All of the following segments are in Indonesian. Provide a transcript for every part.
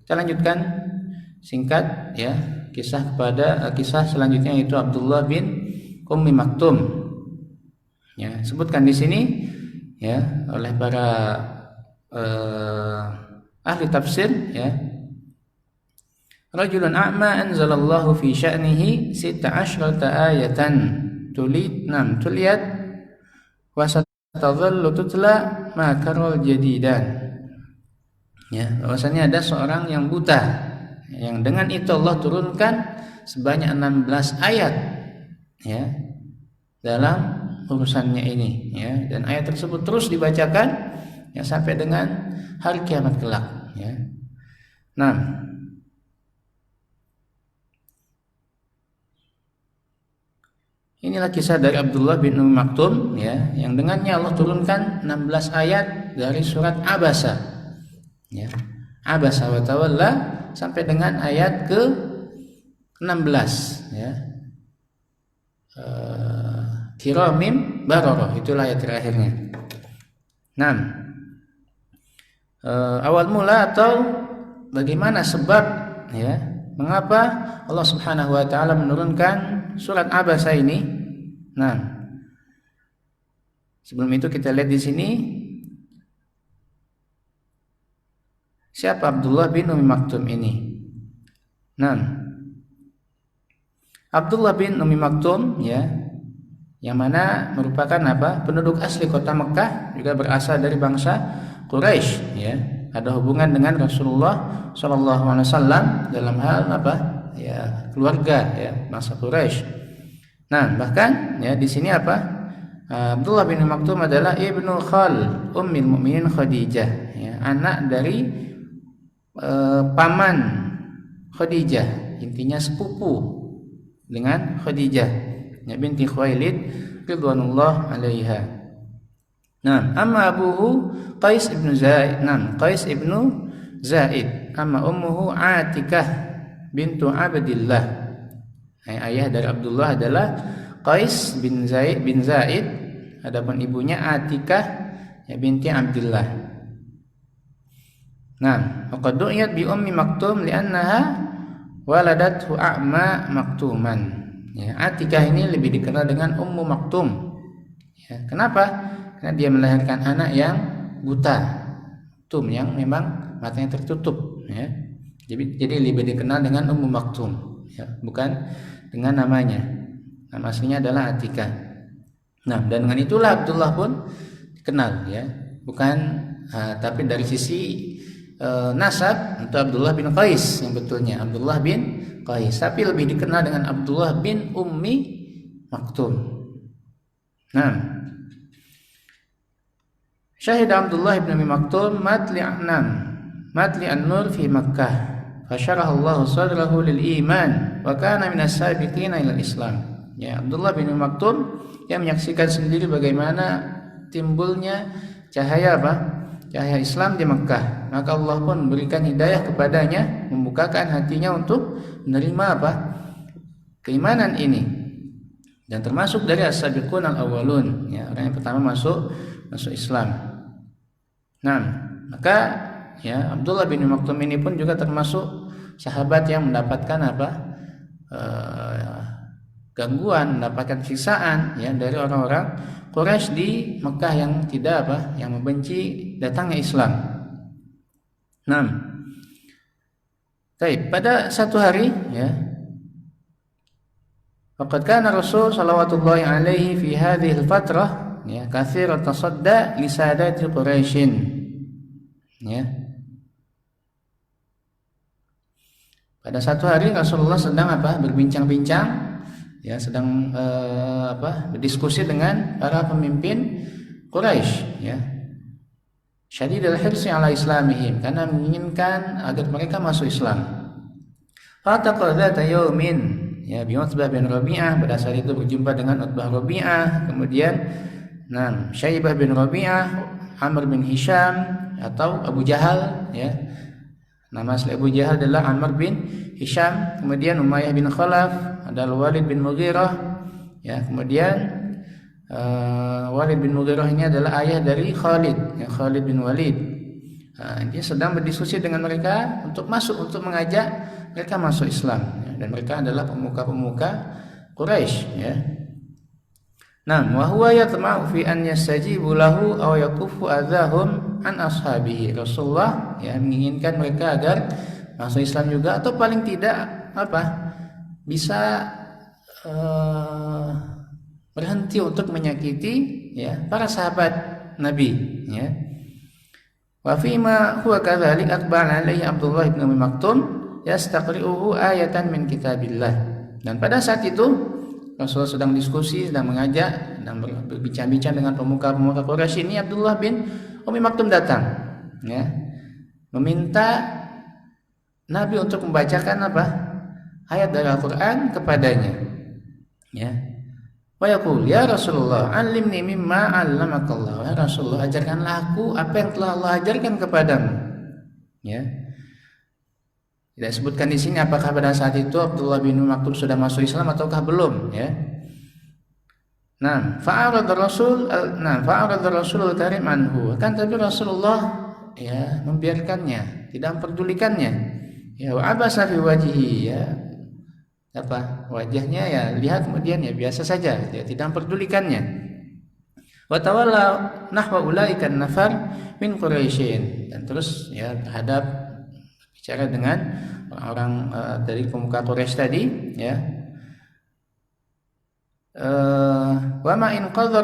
Kita lanjutkan singkat ya kisah selanjutnya, yaitu Abdullah bin Ummi Maktum. Ya, sebutkan di sini ya oleh para ahli tafsir ya. Rajulun a'ma anzalallahu fi sya'nihi 16 ayatan tuliyat wa satadhallu tutla ma karol jadidan. Ya, bahwasanya ada seorang yang buta yang dengan itu Allah turunkan sebanyak 16 ayat ya dalam urusannya ini ya, dan ayat tersebut terus dibacakan ya sampai dengan hari kiamat kelak ya. Nah, inilah kisah dari Abdullah bin Ummi Maktum ya, yang dengannya Allah turunkan 16 ayat dari surat Abasa ya. Abasa wa tawalla sampai dengan ayat ke-16 ya. Kiramim bararah, itulah ayat terakhirnya. Nah, awal mula atau bagaimana sebab ya mengapa Allah Subhanahu wa taala menurunkan surat Abasa ini. Nah, sebelum itu kita lihat di sini siapa Abdullah bin Ummi Maktum ini. Nah, Abdullah bin Ummi Maktum ya, yang mana merupakan penduduk asli kota Mekah, juga berasal dari bangsa Quraisy ya, ada hubungan dengan Rasulullah SAW dalam hal ya keluarga ya, bangsa Quraisy. Nah, bahkan ya di sini Abdullah bin Ummi Maktum adalah ibnu Khal Ummul Mukminin Khadijah ya, anak dari paman Khadijah, intinya sepupu dengan Khadijah ya binti Khuwailid ridwanullah alaiha. Nah, amma abuhu Qais ibnu Zaid. Nah, Qais ibnu Zaid. Amma ummuhu Atikah bintu Abdillah. Ayah dari Abdullah adalah Qais bin Zaid. Adapun ibunya Atikah ya binti Abdillah. Nah, faqad du'iyat bi Ummi Maktum li'annaha waladathu a'ma maktuman. Ya, Atikah ini lebih dikenal dengan Ummu Maktum. Ya, kenapa? Karena dia melahirkan anak yang buta, maktum, yang memang matanya tertutup. Ya. Jadi lebih dikenal dengan Ummu Maktum. Ya, bukan dengan namanya. Nama aslinya adalah Atikah. Nah, dan dengan itulah Abdullah pun dikenal. Ya, bukan, tapi dari sisi nasab untuk Abdullah bin Qais yang betulnya Abdullah bin Qais, tapi lebih dikenal dengan Abdullah bin Ummi Maktum. Nah, syahid Abdullah bin Ummi Maktum matli an-nur fi Makkah fasyaraha Allah sadrahu lil iman wa kana min as-sabiqina ila Islam. Ya, Abdullah bin Ummi Maktum yang menyaksikan sendiri bagaimana timbulnya cahaya cahaya Islam di Mekah, maka Allah pun memberikan hidayah kepadanya, membukakan hatinya untuk menerima keimanan ini, dan termasuk dari as-sabiqun al-awwalun ya, orang yang pertama masuk Islam. Nah, maka ya Abdullah bin Maktum ini pun juga termasuk sahabat yang mendapatkan gangguan, mendapatkan siksaan ya dari orang-orang Quraisy di Mekah yang tidak yang membenci datangnya Islam. Nah, pada satu hari ya, faqad kana Rasul sallallahu alaihi fi hadhihi al-fatrah ya katsiran tasadda li sadati Quraisyin ya. Pada satu hari Rasulullah sedang berbincang-bincang ya, sedang berdiskusi dengan para pemimpin Quraisy ya. Syadidul hirsi ala islamihim, karena menginginkan agar mereka masuk Islam. Fataqa dzata yaumin ya bi Utbah bin Rabi'ah, pada saat itu berjumpa dengan Utbah Rabi'ah, kemudian Syaibah bin Rabi'ah, Amr bin Hisham atau Abu Jahal ya. Nama asli Abu Jahal adalah Amr bin Hisham, kemudian Umayyah bin Khalaf, ada Walid bin Mughirah ya, kemudian Walid bin Mughirah ini adalah ayah dari Khalid ya, Khalid bin Walid. dia sedang berdiskusi dengan mereka untuk mengajak mereka masuk Islam, ya. Dan mereka adalah pemuka-pemuka Quraisy, ya. Nah, wa huwa yatma'u fi an yastajibu lahu aw yakuffu adzahum an ashabihi. Rasulullah ya menginginkan mereka agar masuk Islam juga, atau paling tidak bisa berhenti untuk menyakiti ya para sahabat Nabi, ya. Wa fi ma huwa kadzalik aqbala alaihi Abdullah bin Umi Maktum yastaqri'uhu ayatan min kitabillah. Dan pada saat itu Rasulullah sedang diskusi, sedang mengajak, sedang berbincang-bincang dengan pemuka-pemuka Quraisy. Ini Abdullah bin Umi Maktum datang, ya, meminta Nabi untuk membacakan ayat dari Al-Quran kepadanya, ya. Wa yaqul ya Rasulullah, 'allimni mimma 'allamakallah. Ya Rasulullah, ajarkanlah aku apa yang telah Allah ajarkan kepadamu, ya. Tidak disebutkan di sini apakah pada saat itu Abdullah bin Maktum sudah masuk Islam ataukah belum, ya. Nah, fa'arad Rasulul Karim anhu. Kan tapi Rasulullah ya membiarkannya, tidak memperdulikannya. Ya, wa abasa fi wajhihi, ya. Wajahnya ya lihat kemudian ya biasa saja, ya tidak memperdulikannya. Wa tawalla nahwa ulaika nafar min Quraisyin, dan terus ya terhadap bicara dengan orang-orang dari pemuka Quraisy tadi, ya. Wa ma in qadha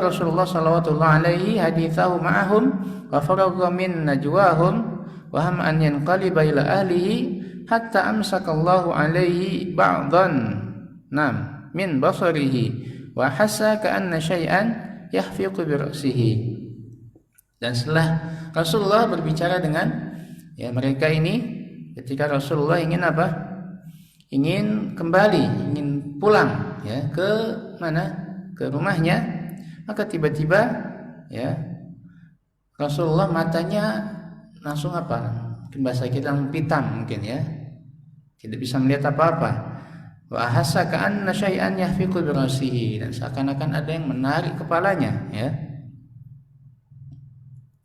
Rasulullah sallallahu alaihi hadithahu ma'ahum wa faragha min najwahum wa ham an yanqaliba ila ahlihi hatta amsakallahu alaihi ba'dhan min basarihi wa hassa ka'anna syai'an yahfiqu bi ra'sihi. Dan setelah Rasulullah berbicara dengan ya mereka ini, ketika Rasulullah ingin ingin kembali, ingin pulang ya ke mana? Ke rumahnya, maka tiba-tiba ya Rasulullah matanya langsung mungkin bahasa kita pitam mungkin ya. Tidak bisa melihat apa-apa. Wa ahassa ka'anna syai'an yahfiqu bi ra'sihi, dan seakan-akan ada yang menarik kepalanya, ya.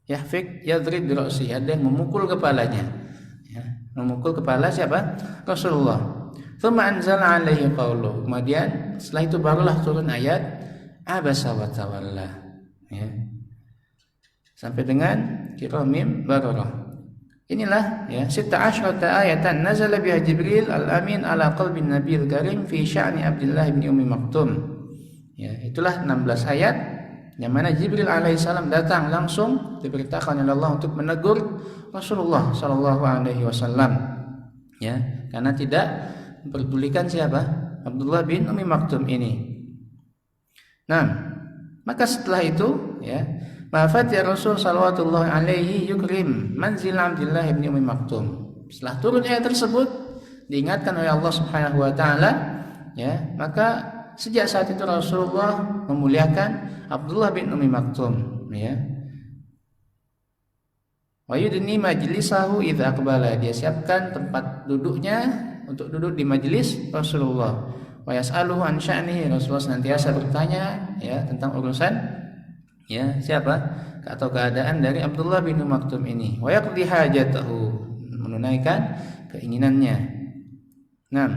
Yahfiq yadrib bi ra'sihi, ada yang memukul kepalanya, ya. Memukul kepala siapa? Rasulullah. Tsumma anzala alaihi qauluhu. Kemudian setelah itu barulah turun ayat abasa wa tawalla, ya. Sampai dengan kiramim bararah. Inilah ya 16 ayatan nazala biha Jibril al-Amin ala qalbin Nabiyil Karim fi sya'ni Abdullah bin Umi Maktum. Ya, itulah 16 ayat yang mana Jibril alaihissalam datang langsung diperintahkan oleh Allah untuk menegur Rasulullah sallallahu alaihi wasallam, ya, karena tidak memperdulikan siapa? Abdullah bin Umi Maktum ini. Nah, maka setelah itu ya Mafat ya Rasul sallallahu alaihi yukrim manzil Abdullah bin Umi Maktum. Setelah turun ayat tersebut diingatkan oleh Allah Subhanahu wa taala, ya, maka sejak saat itu Rasulullah memuliakan Abdullah bin Umi Maktum, ya. Wa yudni majlisahu idza aqbala, dia siapkan tempat duduknya untuk duduk di majelis Rasulullah. Wa yas'aluhu an sya'nihi, Rasulullah senantiasa bertanya ya tentang urusan ya siapa atau keadaan dari Abdullah bin Maktum ini. Wa yaqdi hajatahu, menunaikan keinginannya. Nah,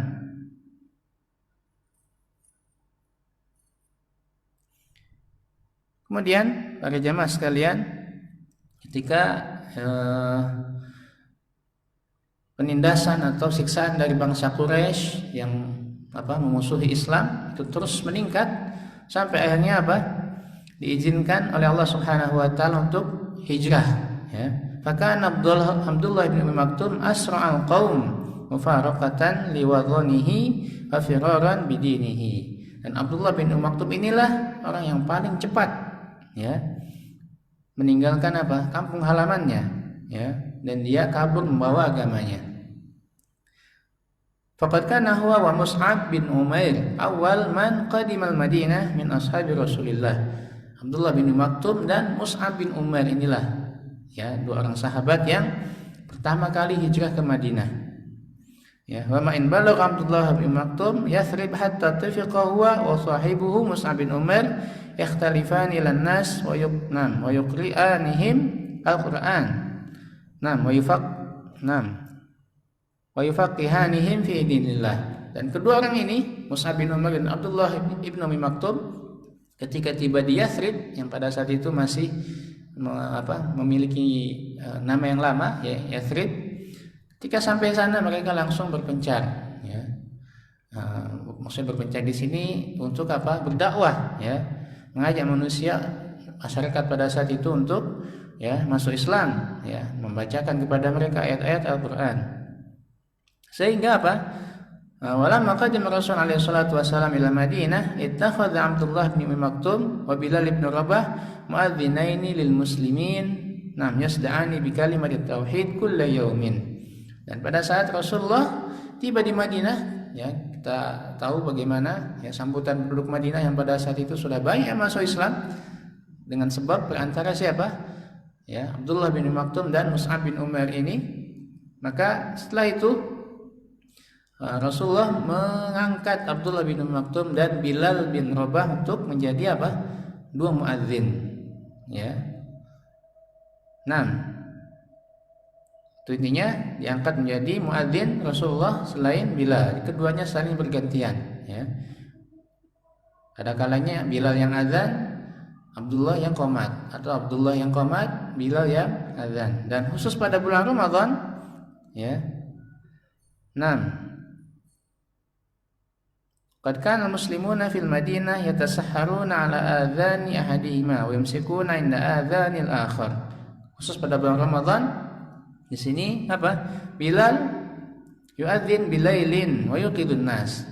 kemudian para jamaah sekalian, ketika penindasan atau siksaan dari bangsa Quraisy yang memusuhi Islam itu terus meningkat sampai akhirnya diizinkan oleh Allah Subhanahu wa taala untuk hijrah, ya. Fakana Abdullah bin Umi Maktum asra'al qaum mufaraqatan liwadhanihi wa firaran bidinihi. Dan Abdullah bin Umi Maktum inilah orang yang paling cepat, ya, meninggalkan kampung halamannya, ya, dan dia kabur membawa agamanya. Faqad kana huwa wa Mus'ab bin Umair awal man qadimal Madinah min ashabi Rasulillah. Abdullah bin Maktum dan Mus'ab bin Umair inilah ya dua orang sahabat yang pertama kali hijrah ke Madinah. Ya, wa ma in balagha Abdullah bin Maktum Yathrib hatta tafiqa huwa wa sahibuhu Mus'ab bin Umair yakhtalifan ila an-nas wa yuqri'anihim Al-Qur'an. Wa yufaqihanihim fi dinillah. Dan kedua orang ini, Mus'ab bin Umair dan Abdullah ibn Umi Maktum, ketika tiba di Yathrib yang pada saat itu masih memiliki nama yang lama, ya, Yathrib. Ketika sampai sana mereka langsung berpencar, ya. Maksudnya berpencar di sini untuk apa? Berdakwah, ya, mengajak manusia, masyarakat pada saat itu untuk, ya, masuk Islam, ya, membacakan kepada mereka ayat-ayat Al-Qur'an. Sehingga apa? Walamma qadima Rasul alaihi salatu wasallam ila Madinah, ittakhadha Abdullah bin Umi Maktum wa Bilal bin Rabah mu'adzinaini lil muslimin, yasda'ani bi kalimatit tauhid kulla yaumin. Dan pada saat Rasulullah tiba di Madinah, ya, kita tahu bagaimana, ya, sambutan penduduk Madinah yang pada saat itu sudah banyak masuk Islam dengan sebab perantara siapa? Ya, Abdullah bin Maktum dan Mus'ab bin Umair ini. Maka setelah itu Rasulullah mengangkat Abdullah bin Maktum dan Bilal bin Rabah untuk menjadi apa? Dua muadzin, ya. Itu intinya diangkat menjadi muadzin Rasulullah selain Bilal. Keduanya saling bergantian, ya. Ada kalanya Bilal yang azan, Abdullah yang qomat, atau Abdullah yang qomat, Bilal yang azan. Dan khusus pada bulan Ramadan, ya. Qad kana al-muslimuna fil Madinah yatasahharuna ala adhani ahadihima wa yumsikuna inda adhanil akhar. Khusus pada bulan Ramadan, di sini apa? Bilal yu'adzin bilailin wa yuqidun nas.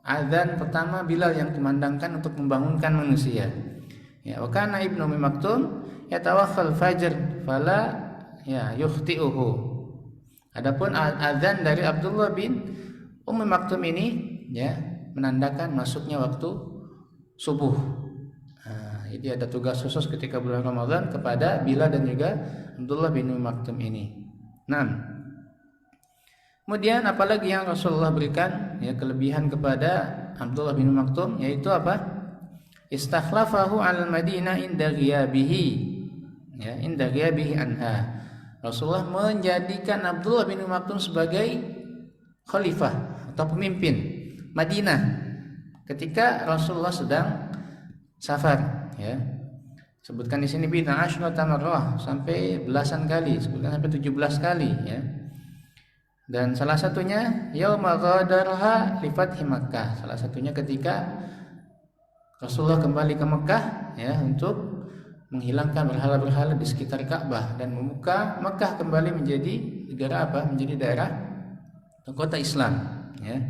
Azan pertama Bilal yang kumandangkan untuk membangunkan manusia. Ya, wa kana Ibnu Umi Maktum yatawakhal fajr fala, ya, yukhti'uhu. Adapun azan dari Abdullah bin Umi Maktum ini, ya, menandakan masuknya waktu subuh. Jadi ada tugas khusus ketika bulan Ramadan kepada Bilal dan juga Abdullah bin Umi Maktum ini. Kemudian apalagi yang Rasulullah berikan, ya, kelebihan kepada Abdullah bin Umi Maktum, yaitu apa? Istakhlafahu al-Madinah inda ghiyabihi, ya, inda ghiyabihi anha. Rasulullah menjadikan Abdullah bin Umi Maktum sebagai khalifah atau pemimpin Madinah ketika Rasulullah sedang safar, ya. Sebutkan di sini bid'ah asyrata marrah, sampai belasan kali, sebutkan sampai 17 kali, ya. Dan salah satunya yauma ghadarha li fathi Makkah. Salah satunya ketika Rasulullah kembali ke Mekah, ya, untuk menghilangkan berhala-berhala di sekitar Ka'bah dan membuka Mekah kembali menjadi negara apa? Menjadi daerah atau kota Islam, ya.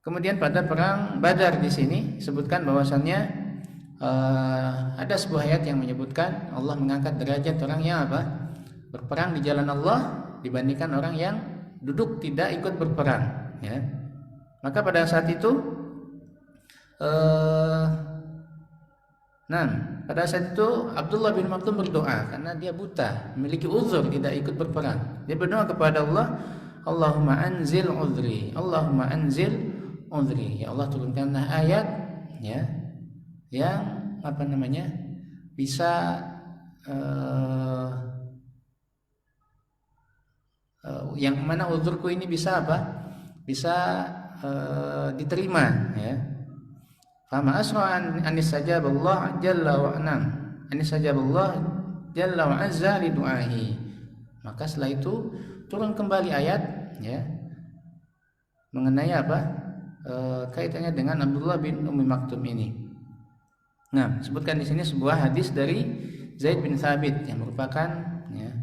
Kemudian pada perang Badar di sini sebutkan bahwasannya ada sebuah ayat yang menyebutkan Allah mengangkat derajat orang yang apa? Berperang di jalan Allah dibandingkan orang yang duduk tidak ikut berperang, ya. Maka pada saat itu pada saat itu Abdullah bin Maktum berdoa karena dia buta, memiliki uzur tidak ikut berperang. Dia berdoa kepada Allah, Allahumma anzil uzri, Allahumma anzil uzri. Ya Allah, turunkanlah ayat, ya, yang apa namanya? Bisa yang mana uzurku ini bisa apa? Bisa diterima, ya. Fama asra anis sajaballah jalla wa anam, anis sajaballah jalla wa azza li du'ahi. Maka setelah itu turun kembali ayat, ya, mengenai apa? Kaitannya dengan Abdullah bin Umi Maktum ini. Sebutkan di sini sebuah hadis dari Zaid bin Thabit yang merupakan, ya,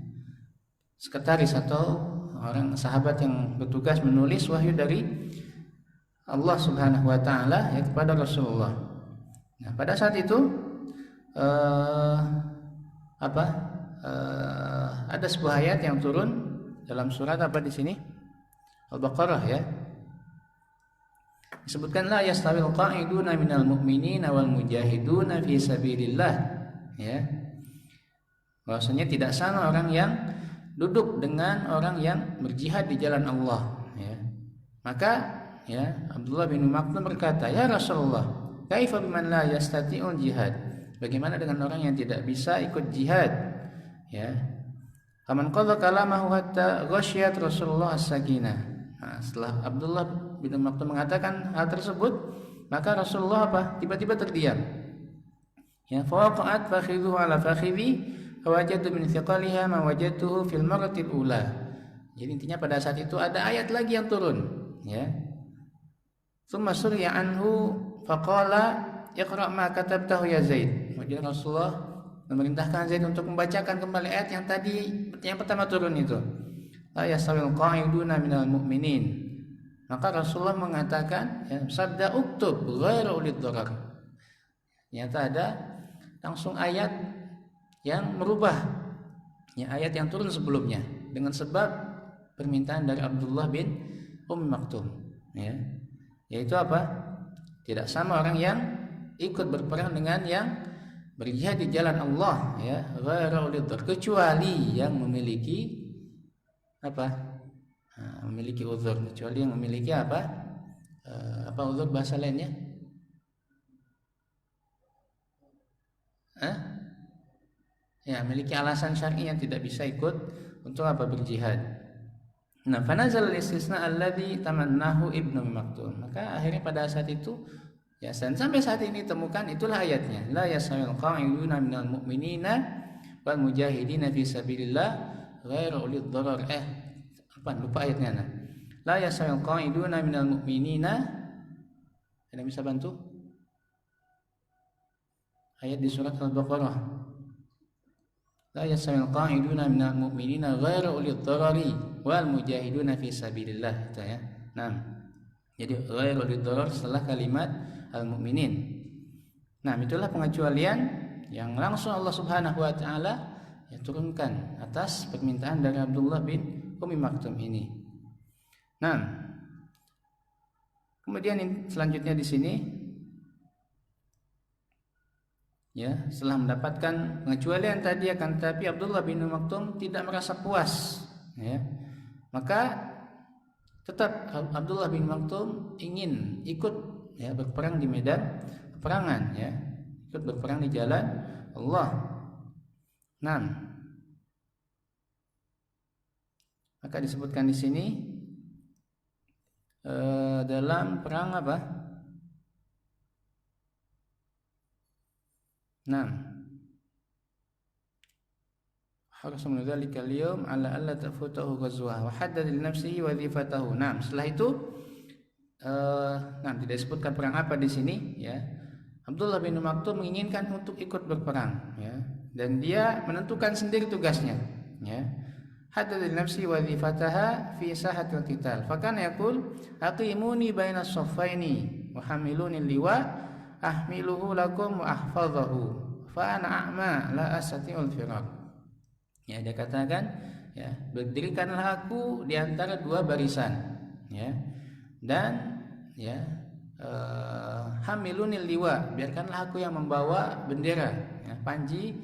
sekretaris atau orang sahabat yang bertugas menulis wahyu dari Allah Subhanahu wa taala, ya, kepada Rasulullah. Pada saat itu ada sebuah ayat yang turun dalam surat apa di sini? Al-Baqarah, ya. Disebutkan la yastawil qa'iduna minal mu'minina wal mujahiduna fi sabilillah, ya. Bahwasanya tidak sama orang yang duduk dengan orang yang berjihad di jalan Allah, ya. Maka ya Abdullah bin Maktum berkata, "Ya Rasulullah, kaifa biman la yastati'ul jihad?" Bagaimana dengan orang yang tidak bisa ikut jihad? Ya. Faman qadha kalamahu hatta ghasyiyat Rasulullah as-sakinah. Nah, setelah Abdullah bin Maktum mengatakan hal tersebut, maka Rasulullah tiba-tiba terdiam. Ya, fawaqa'at fakhidhuhu ala fakhidhi fawajadtu min thiqaliha ma wajadtuhu fil marratil ula. Jadi intinya pada saat itu ada ayat lagi yang turun, ya. Tsumma suriya anhu faqala iqra' ma katabtahu ya Zaid. Kemudian Rasulullah memerintahkan Zaid untuk membacakan kembali ayat yang pertama turun itu. La yasawil qa'iduna minal mu'minin. Maka Rasulullah mengatakan, ya, sabda uktub ghairu ulid dharar. Ternyata ada langsung ayat yang merubah, ya, ayat yang turun sebelumnya dengan sebab permintaan dari Abdullah bin Maktum, ya. Yaitu apa? Tidak sama orang yang ikut berperang dengan yang berjihad di jalan Allah, ya, ghairu ulid dharar, kecuali yang memiliki memiliki uzur, kecuali yang memiliki uzur bahasa lainnya? Ya, memiliki alasan syar'i yang tidak bisa ikut untuk berjihad. Nah, fanazal al-istisna alladhi tamannahu Ibnu Maktum. Maka akhirnya pada saat itu, ya, dan sampai saat ini temukan itulah ayatnya. La yasawil qa'iduna minal mu'minina wal mujahidina fi sabilillah ghairu ulil dharar. Lupa ayatnya. La yasawil qa'iduna minal mu'minina. Ada bisa bantu? Ayat di surat Al-Baqarah. La yasawil qa'iduna minal mu'minina ghairu ulil dharari wal mujahiduna fi sabilillah, itu ya. Nah, jadi ghairu ulil dharar setelah kalimat al-mu'minin. Nah, itulah pengecualian yang langsung Allah Subhanahu wa taala turunkan atas permintaan dari Abdullah bin Maktum ini. Nah, kemudian selanjutnya di sini, ya, setelah mendapatkan pengecualian tadi, akan tetapi Abdullah bin Maktum tidak merasa puas, ya. Maka tetap Abdullah bin Maktum ingin ikut, ya, berperang di medan peperangan, ya, ikut berperang di jalan Allah. Nah, maka disebutkan di sini dalam perang Nah, harus mendzalika al-yawm ala alla tafutahu ghazwah wa haddad li nafsihi wadhifatahu. Nah, setelah itu tidak disebutkan perang apa di sini, ya. Abdullah bin Maktum menginginkan untuk ikut berperang, ya, dan dia menentukan sendiri tugasnya, ya. Haddad li nafsihi wadhifataha fi sahatil qital. Fa kana yaqul aqimuni baina as-saffaini wa hamiluni liwa ahmiluhu lakum wa ahfadhahu fa ana a'ma la astati'ul firar. Ya, dia katakan, ya, berdirikanlah aku di antara dua barisan, ya, dan, ya, hamilunil liwa, biarkanlah aku yang membawa bendera, ya, panji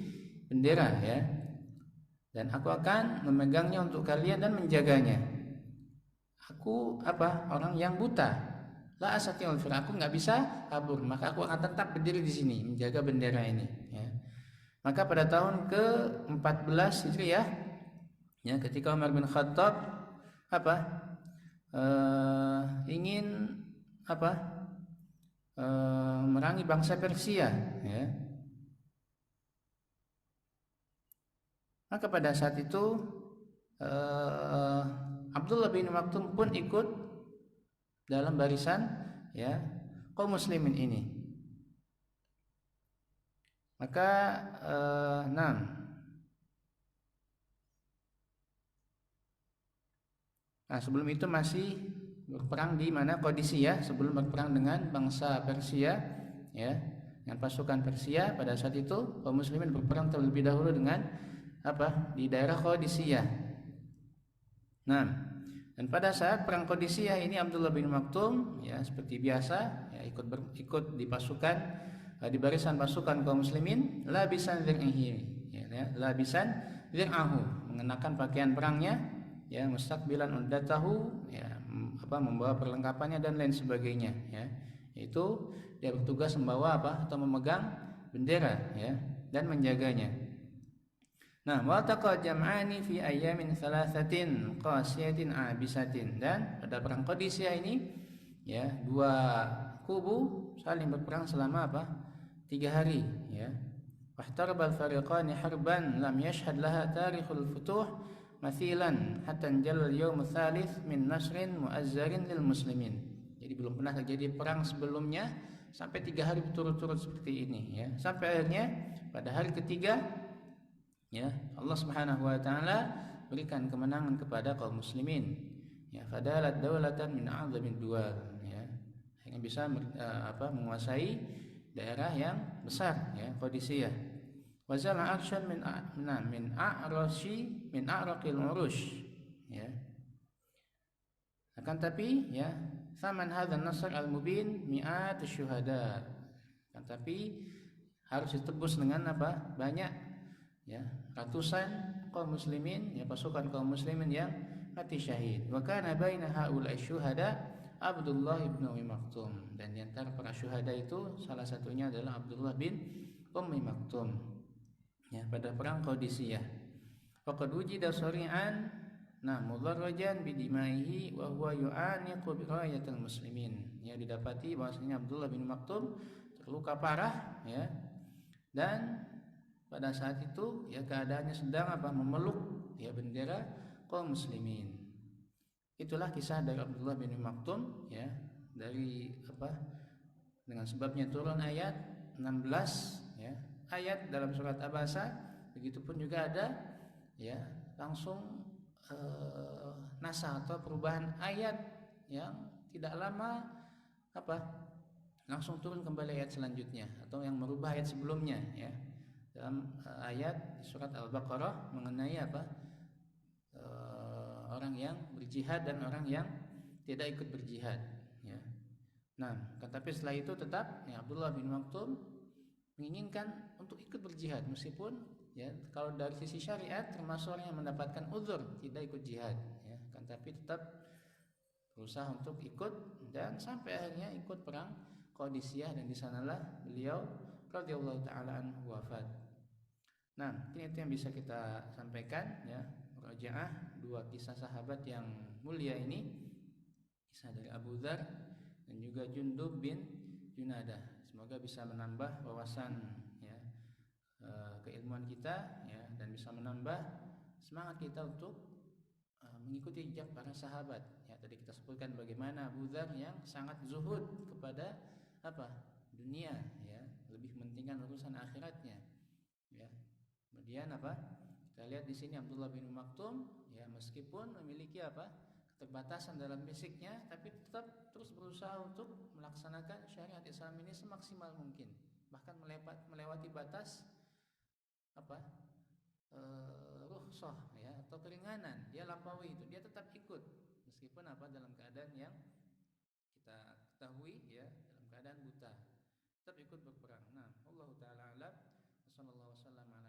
bendera, ya, dan aku akan memegangnya untuk kalian dan menjaganya. Aku orang yang buta, la astati'ul firar, aku nggak bisa kabur, maka aku akan tetap berdiri di sini menjaga bendera ini, ya. Maka pada tahun ke-14 Hijriah, ya, ketika Umar bin Khattab ingin memerangi bangsa Persia, ya. Maka pada saat itu Abdullah bin Maktum pun ikut dalam barisan, ya, kaum muslimin ini. Maka sebelum itu masih berperang di mana Qadisiyah, sebelum berperang dengan bangsa Persia, ya, dengan pasukan Persia. Pada saat itu kaum muslimin berperang terlebih dahulu dengan di daerah Qadisiyah. Nah, dan pada saat perang Qadisiyah ini Abdullah bin Maktum, ya, seperti biasa, ya, ikut di pasukan, di barisan pasukan kaum muslimin, labisan dzir'ihi, ya, labisan dzir'ahu, mengenakan pakaian perangnya, ya, mustaqbilan uddatahu, ya, membawa perlengkapannya dan lain sebagainya, ya. Itu dia bertugas membawa atau memegang bendera, ya, dan menjaganya. Nah, waltaqa jam'ani fi ayyamin thalathatin qasiyatin abisatin, dan pada perang Qadisiyah ini, ya, dua kubu saling berperang selama 3 hari, ya. Wahtarabal fariqani harban lam yashhad laha tarikhul futuh mathilan hatta njal al-yawm tsalits min nasrin muazzarin lil muslimin. Jadi belum pernah terjadi perang sebelumnya sampai 3 hari berturut-turut seperti ini, ya. Sampai akhirnya pada hari ketiga, ya, Allah Subhanahu wa taala berikan kemenangan kepada kaum muslimin, ya. Fadalat dawlatan min a'zamid duwal, ya. Akhirnya bisa menguasai daerah yang besar, ya, Qadisiyah. Wazala akshan min a'raqil urush, ya. Akan tapi, ya, saman hadzal nasr al-mubin mi'at syuhada. Akan tapi harus ditebus dengan banyak, ya, ratusan kaum muslimin, ya, pasukan kaum muslimin yang mati syahid. Wa kana baina haula'i syuhada Abdullah bin Ummi Maktum, dan di antara para syuhada itu salah satunya adalah Abdullah bin Ummi Maktum, ya, pada perang Qadisiyah. Faqad wujida sari'an mudarrajan bidimaihi wa huwa yu'aniqu bi rayatil muslimin. Ya, didapati bahwasanya Abdullah bin Maktum terluka parah, ya, dan pada saat itu, ya, keadaannya sedang memeluk, ya, bendera kaum muslimin. Itulah kisah dari Abdullah bin Maktum, ya, dari dengan sebabnya turun ayat 16, ya, ayat dalam surat Abasa. Begitupun juga ada, ya, langsung nasah atau perubahan ayat yang tidak lama langsung turun kembali ayat selanjutnya atau yang merubah ayat sebelumnya, ya. Dalam ayat surat Al-Baqarah mengenai orang yang berjihad dan orang yang tidak ikut berjihad, ya. Nah, tetapi setelah itu tetap, ya, Abdullah bin Maktum menginginkan untuk ikut berjihad meskipun, ya, kalau dari sisi syariat termasuk orang yang mendapatkan uzur tidak ikut jihad, ya, kan, tapi tetap berusaha untuk ikut dan sampai akhirnya ikut perang Qadisiyah, dan di sanalah beliau radhiyallahu taala anhu wafat. Nah, ini itu yang bisa kita sampaikan, ya, murajaah dua kisah sahabat yang mulia ini, kisah dari Abu Dzar dan juga Jundub bin Junadah. Semoga bisa menambah wawasan, ya, keilmuan kita, ya, dan bisa menambah semangat kita untuk mengikuti jejak para sahabat. Ya, tadi kita sebutkan bagaimana Abu Dzar yang sangat zuhud kepada dunia, ya, lebih mementingkan urusan akhiratnya, ya. Kemudian kita lihat di sini Abdullah bin Maktum, ya, meskipun memiliki keterbatasan dalam fisiknya, tapi tetap terus berusaha untuk melaksanakan syariat Islam ini semaksimal mungkin, bahkan melewati batas rukhsah, ya, atau keringanan, dia lampaui itu, dia tetap ikut meskipun dalam keadaan yang kita ketahui, ya, dalam keadaan buta, tetap ikut berperang. Nah, Allah taala alam. Sallallahu wasallam ala